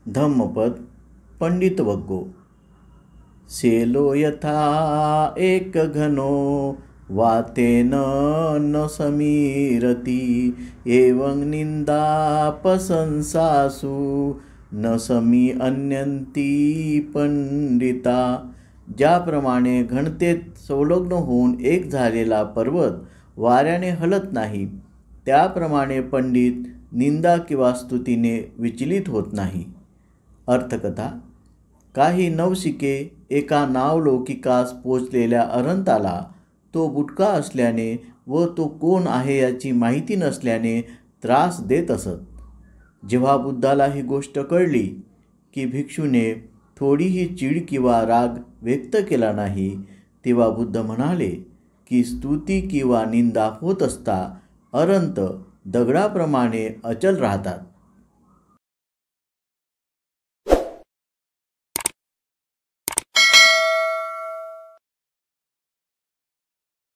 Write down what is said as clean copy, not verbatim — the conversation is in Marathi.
धम्मपद पंडित वग्गो। सेलो यथा एक घनो वातेन न समीरति एवं निंदा प्रशंसासु न समी अन्यंती पंडिता। ज्याप्रमाणे घनतेत संलग्न होऊन एक झालेला पर्वत वाऱ्याने हलत नाही, त्याप्रमाणे पंडित निंदा किंवा स्तुतीने विचलित होत नाही। अर्थकथा। काही नवशिके एका नावलौकिकास पोचलेल्या अरहंताला तो बुटका असल्याने व तो कोण आहे याची माहिती नसल्याने त्रास देत असत। जेव्हा बुद्धाला ही गोष्ट कळली की भिक्षूने थोडीही चीड किंवा राग व्यक्त केला नाही, तेव्हा बुद्ध म्हणाले की स्तुती किंवा निंदा होत असता अरहंत दगडाप्रमाणे अचल राहतात।